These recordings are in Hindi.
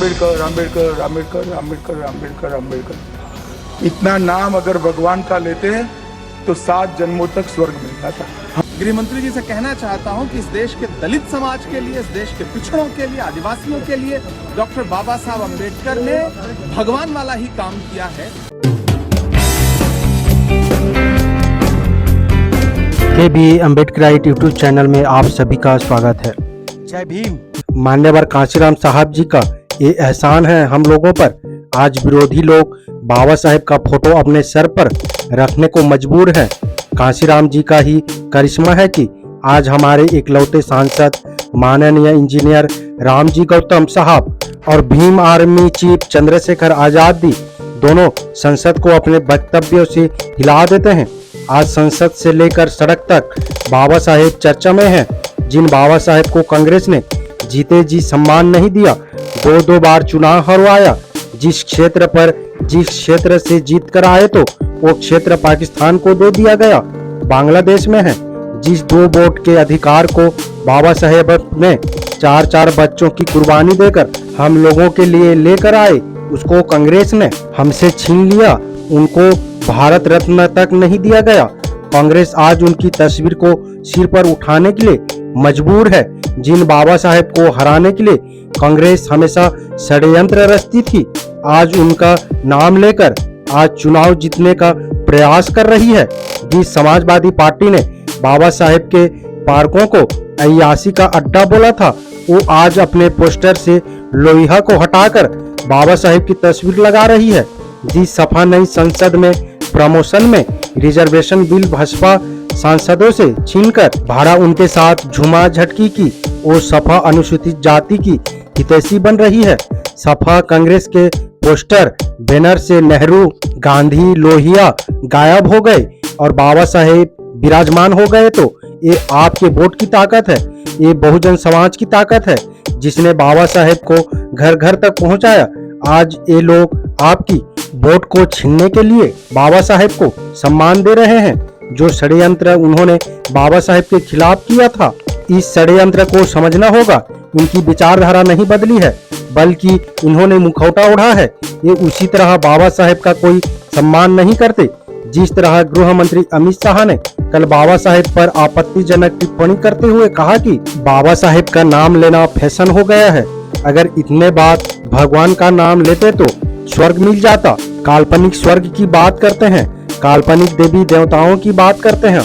अम्बेडकर अम्बेडकर अम्बेडकर अम्बेडकर अम्बेडकर अम्बेडकर। इतना नाम अगर भगवान का लेते हैं तो 7 जन्मों तक स्वर्ग मिलता था। गृह मंत्री जी से कहना चाहता हूं कि इस देश के दलित समाज के लिए, इस देश के पिछड़ों के लिए, आदिवासियों के लिए डॉक्टर बाबा साहब अम्बेडकर ने भगवान वाला ही काम किया है। KB अम्बेडकराइट यूट्यूब चैनल में आप सभी का स्वागत है। जय भीम। मान्यवर कांशीराम साहब जी का ये एहसान है हम लोगों पर। आज विरोधी लोग बाबा साहेब का फोटो अपने सर पर रखने को मजबूर हैं। कांशीराम जी का ही करिश्मा है कि आज हमारे इकलौते सांसद माननीय इंजीनियर रामजी गौतम साहब और भीम आर्मी चीफ चंद्रशेखर आजाद जी दोनों संसद को अपने वक्तव्यों से हिला देते हैं। आज संसद से लेकर सड़क तक बाबा साहेब चर्चा में हैं। जिन बाबा साहेब को कांग्रेस ने जीते जी सम्मान नहीं दिया, 2 बार चुनाव हरवाया, जिस क्षेत्र से जीत कर आए तो वो क्षेत्र पाकिस्तान को दे दिया गया, बांग्लादेश में है। जिस 2 वोट के अधिकार को बाबा साहेब ने 4 बच्चों की कुर्बानी देकर हम लोगों के लिए लेकर आए, उसको कांग्रेस ने हमसे छीन लिया। उनको भारत रत्न तक नहीं दिया गया। कांग्रेस आज उनकी तस्वीर को सिर पर उठाने के लिए मजबूर है। जिन बाबा साहेब को हराने के लिए कांग्रेस हमेशा षड्यंत्र रचती थी, आज उनका नाम लेकर आज चुनाव जीतने का प्रयास कर रही है। जिस समाजवादी पार्टी ने बाबा साहेब के पार्कों को अय्याशी का अड्डा बोला था, वो आज अपने पोस्टर से लोहिया को हटाकर बाबा साहेब की तस्वीर लगा रही है। जिस सपा नई संसद में प्रमोशन में रिजर्वेशन बिल भाजपा सांसदों से छीनकर भाड़ा उनके साथ झुमा झटकी की, वो सपा अनुसूचित जाति की हितैषी बन रही है। सपा कांग्रेस के पोस्टर बैनर से नेहरू, गांधी, लोहिया गायब हो गए और बाबा साहेब विराजमान हो गए। तो ये आपके वोट की ताकत है, ये बहुजन समाज की ताकत है, जिसने बाबा साहेब को घर घर तक पहुंचाया। आज ये लोग आपकी वोट को छीनने के लिए बाबा साहेब को सम्मान दे रहे हैं। जो षड्यंत्र उन्होंने बाबा साहेब के खिलाफ किया था, इस षड्यंत्र को समझना होगा। इनकी विचारधारा नहीं बदली है, बल्कि इन्होंने मुखौटा ओढ़ा है। ये उसी तरह बाबा साहेब का कोई सम्मान नहीं करते। जिस तरह गृह मंत्री अमित शाह ने कल बाबा साहेब पर आपत्तिजनक टिप्पणी करते हुए कहा कि बाबा साहेब का नाम लेना फैशन हो गया है। अगर इतने बात भगवान का नाम लेते तो स्वर्ग मिल जाता। काल्पनिक स्वर्ग की बात करते हैं, काल्पनिक देवी देवताओं की बात करते हैं,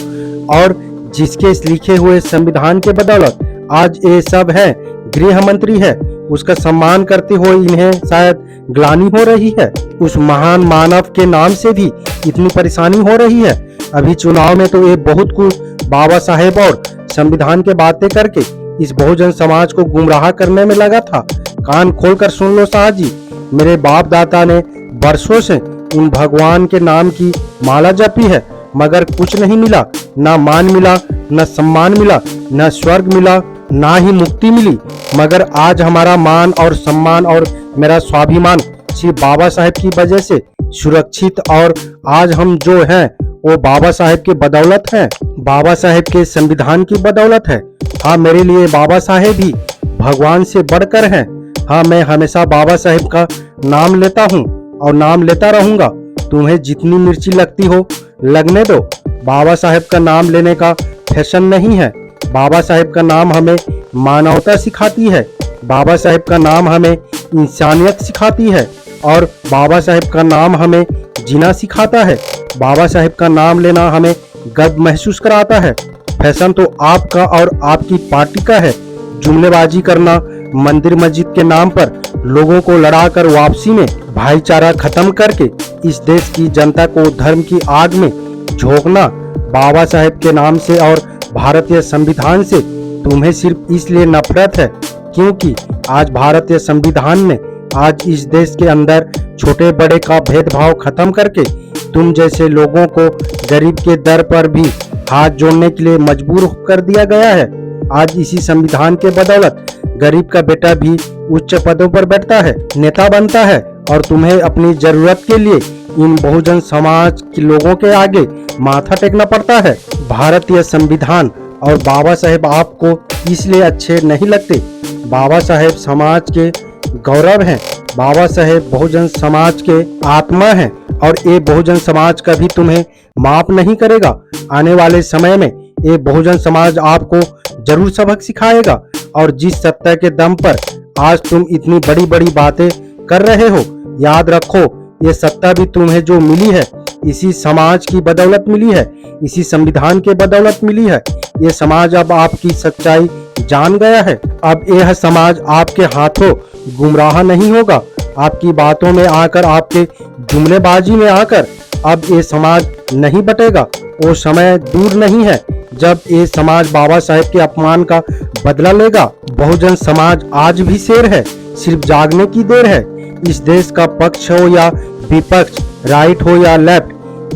और जिसके लिखे हुए संविधान के बदौलत आज ये सब है, गृह मंत्री है, उसका सम्मान करते हुए इन्हें शायद ग्लानि हो रही है। उस महान मानव के नाम से भी इतनी परेशानी हो रही है। अभी चुनाव में तो ये बहुत कुछ बाबा साहेब और संविधान के बातें करके इस बहुजन समाज को गुमराह करने में लगा था। कान खोलकर सुन लो शाह जी, मेरे बाप दादा ने वर्षों से उन भगवान के नाम की माला जपी है, मगर कुछ नहीं मिला। ना मान मिला, न सम्मान मिला, न स्वर्ग मिला, ना ही मुक्ति मिली। मगर आज हमारा मान और सम्मान और मेरा स्वाभिमान सिर्फ बाबा साहेब की वजह से सुरक्षित, और आज हम जो हैं वो बाबा साहेब के बदौलत हैं, बाबा साहेब के संविधान की बदौलत है। हाँ, मेरे लिए बाबा साहेब ही भगवान से बढ़कर हैं। हाँ, मैं हमेशा बाबा साहेब का नाम लेता हूँ और नाम लेता रहूंगा। तुम्हें जितनी मिर्ची लगती हो लगने दो। बाबा साहेब का नाम लेने का फैशन नहीं है। बाबा साहेब का नाम हमें मानवता सिखाती है, बाबा साहेब का नाम हमें इंसानियत सिखाती है, और बाबा साहेब का नाम हमें जीना सिखाता है। बाबा साहेब का नाम लेना हमें गर्व महसूस कराता है। फैशन तो आपका और आपकी पार्टी का है। जुमलेबाजी करना, मंदिर मस्जिद के नाम पर लोगों को लड़ाकर वापसी में भाईचारा खत्म करके इस देश की जनता को धर्म की आग में झोंकना, बाबा साहेब के नाम से और भारतीय संविधान से तुम्हें सिर्फ इसलिए नफरत है क्योंकि आज भारतीय संविधान ने आज इस देश के अंदर छोटे बड़े का भेदभाव खत्म करके तुम जैसे लोगों को गरीब के दर पर भी हाथ जोड़ने के लिए मजबूर कर दिया गया है। आज इसी संविधान के बदौलत गरीब का बेटा भी उच्च पदों पर बैठता है, नेता बनता है, और तुम्हें अपनी जरूरत के लिए इन बहुजन समाज के लोगों के आगे माथा टेकना पड़ता है। भारतीय संविधान और बाबा साहेब आपको इसलिए अच्छे नहीं लगते। बाबा साहेब समाज के गौरव हैं। बाबा साहेब बहुजन समाज के आत्मा हैं और ये बहुजन समाज कभी तुम्हें माफ नहीं करेगा। आने वाले समय में ये बहुजन समाज आपको जरूर सबक सिखाएगा और जिस सत्ता के दम पर आज तुम इतनी बड़ी बड़ी बातें कर रहे हो, याद रखो ये सत्ता भी तुम्हें जो मिली है इसी समाज की बदौलत मिली है, इसी संविधान के बदौलत मिली है। ये समाज अब आपकी सच्चाई जान गया है। अब यह समाज आपके हाथों गुमराह नहीं होगा। आपकी बातों में आकर, आपके जुमलेबाजी में आकर अब ये समाज नहीं बटेगा। वो समय दूर नहीं है जब ये समाज बाबा साहेब के अपमान का बदला लेगा। बहुजन समाज आज भी शेर है, सिर्फ जागने की देर है। इस देश का पक्ष हो या विपक्ष, राइट हो या लेफ्ट,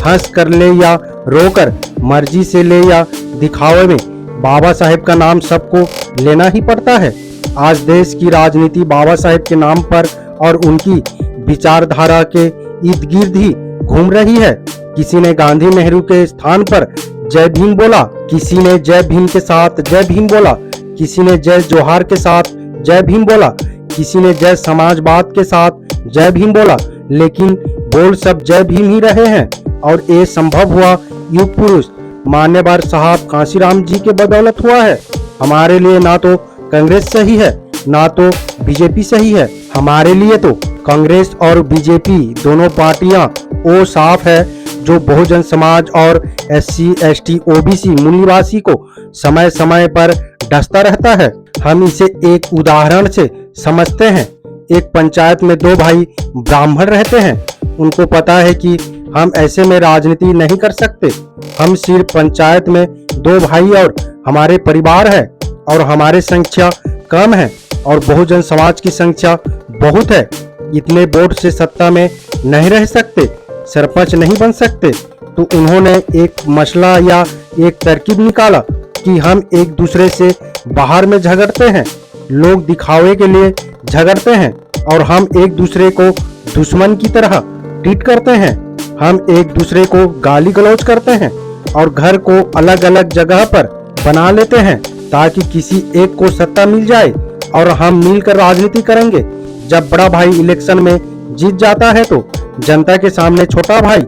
हंस कर ले या रोकर, मर्जी से ले या दिखावे में, बाबा साहेब का नाम सबको लेना ही पड़ता है। आज देश की राजनीति बाबा साहेब के नाम पर और उनकी विचारधारा के इर्द गिर्द ही घूम रही है। किसी ने गांधी नेहरू के स्थान पर जय भीम बोला, किसी ने जय भीम के साथ जय भीम बोला, किसी ने जय जोहार के साथ जय भीम बोला, किसी ने जय समाजवाद के साथ जय भीम बोला, लेकिन बोल सब जय भीम ही रहे हैं। और ये संभव हुआ युग पुरुष मान्यवर साहब कांशीराम जी के बदौलत हुआ है। हमारे लिए ना तो कांग्रेस सही है ना तो बीजेपी सही है। हमारे लिए तो कांग्रेस और बीजेपी दोनों पार्टियां वो साफ है जो बहुजन समाज और SC ST OBC मूल निवासी को समय समय पर डसता रहता है। हम इसे एक उदाहरण से समझते हैं। एक पंचायत में दो भाई ब्राह्मण रहते हैं। उनको पता है कि हम ऐसे में राजनीति नहीं कर सकते। हम सिर्फ पंचायत में दो भाई और हमारे परिवार है और हमारे संख्या कम है और बहुजन समाज की संख्या बहुत है। इतने वोट से सत्ता में नहीं रह सकते, सरपंच नहीं बन सकते। तो उन्होंने एक मसला या एक तरकीब निकाला कि हम एक दूसरे से बाहर में झगड़ते हैं, लोग दिखावे के लिए झगड़ते हैं और हम एक दूसरे को दुश्मन की तरह ट्रीट करते हैं। हम एक दूसरे को गाली गलौज करते हैं और घर को अलग अलग जगह पर बना लेते हैं ताकि किसी एक को सत्ता मिल जाए और हम मिलकर राजनीति करेंगे। जब बड़ा भाई इलेक्शन में जीत जाता है तो जनता के सामने छोटा भाई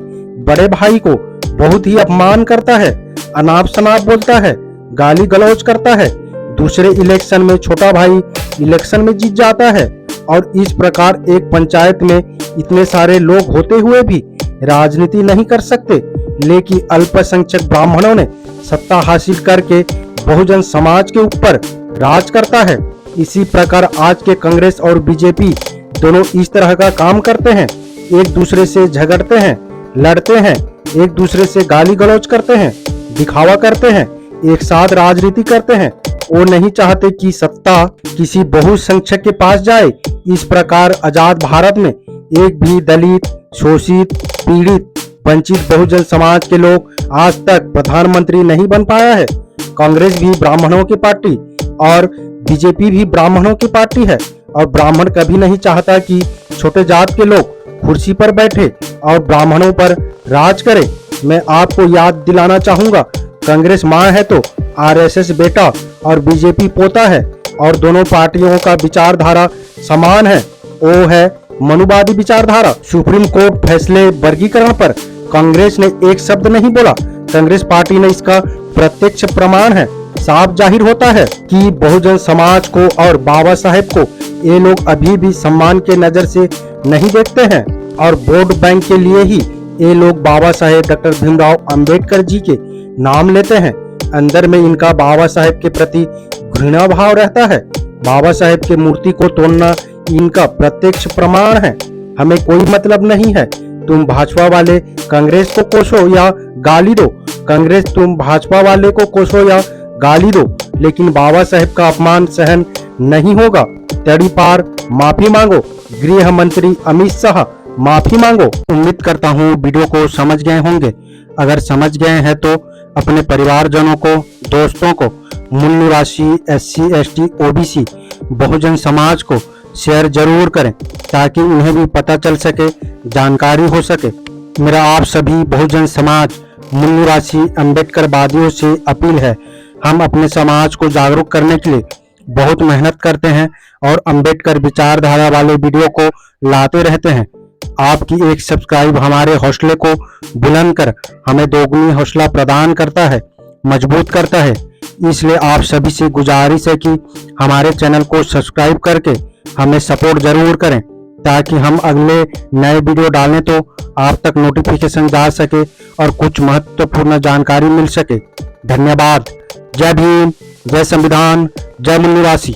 बड़े भाई को बहुत ही अपमान करता है, अनाप शनाप बोलता है, गाली गलौज करता है। दूसरे इलेक्शन में छोटा भाई इलेक्शन में जीत जाता है और इस प्रकार एक पंचायत में इतने सारे लोग होते हुए भी राजनीति नहीं कर सकते। लेकिन अल्पसंख्यक ब्राह्मणों ने सत्ता हासिल करके बहुजन समाज के ऊपर राज करता है। इसी प्रकार आज के कांग्रेस और बीजेपी दोनों इस तरह का काम करते हैं, एक दूसरे से झगड़ते हैं, लड़ते हैं, एक दूसरे से गाली गलौज करते हैं, दिखावा करते हैं, एक साथ राजनीति करते हैं। वो नहीं चाहते कि सत्ता किसी बहुसंख्यक के पास जाए। इस प्रकार आजाद भारत में एक भी दलित, शोषित, पीड़ित, वंचित बहुजन समाज के लोग आज तक प्रधानमंत्री नहीं बन पाया है। कांग्रेस भी ब्राह्मणों की पार्टी और बीजेपी भी ब्राह्मणों की पार्टी है और ब्राह्मण कभी नहीं चाहता कि छोटे जात के लोग कुर्सी पर बैठे और ब्राह्मणों पर राज करे। मैं आपको याद दिलाना चाहूंगा, कांग्रेस माँ है तो RSS बेटा और बीजेपी पोता है और दोनों पार्टियों का विचारधारा समान है। वो है मनुवादी विचारधारा। सुप्रीम कोर्ट फैसले वर्गीकरण पर कांग्रेस ने एक शब्द नहीं बोला। कांग्रेस पार्टी ने इसका प्रत्यक्ष प्रमाण है। साफ जाहिर होता है कि बहुजन समाज को और बाबा साहेब को ये लोग अभी भी सम्मान के नजर से नहीं देखते हैं और वोट बैंक के लिए ही ये लोग बाबा साहेब डॉक्टर भीमराव अंबेडकर जी के नाम लेते हैं। अंदर में इनका बाबा साहेब के प्रति घृणा भाव रहता है। बाबा साहेब की मूर्ति को तोड़ना इनका प्रत्यक्ष प्रमाण है। हमें कोई मतलब नहीं है तुम भाजपा वाले कांग्रेस को कोसो या गाली दो, कांग्रेस तुम भाजपा वाले को कोसो या गाली दो, लेकिन बाबा साहेब का अपमान सहन नहीं होगा। तड़ीपार माफी मांगो, गृह मंत्री अमित शाह माफी मांगो। उम्मीद करता हूँ वीडियो को समझ गए होंगे। अगर समझ गए हैं तो अपने परिवारजनों को, दोस्तों को, मूल निवासी SC ST OBC Bahujan Samaj को शेयर जरूर करें ताकि उन्हें भी पता चल सके, जानकारी हो सके। मेरा आप सभी बहुजन समाज मूल निवासी अम्बेडकरवादियों से अपील है, हम अपने समाज को जागरूक करने के लिए बहुत मेहनत करते हैं और अंबेडकर विचारधारा वाले वीडियो को लाते रहते हैं। आपकी एक सब्सक्राइब हमारे हौसले को बुलंद कर हमें दोगुनी हौसला प्रदान करता है, मजबूत करता है। इसलिए आप सभी से गुजारिश है कि हमारे चैनल को सब्सक्राइब करके हमें सपोर्ट जरूर करें, ताकि हम अगले नए वीडियो डालें तो आप तक नोटिफिकेशन जा सके और कुछ महत्वपूर्ण जानकारी मिल सके। धन्यवाद। जय भीम, जय संविधान, जय मूल निवासी।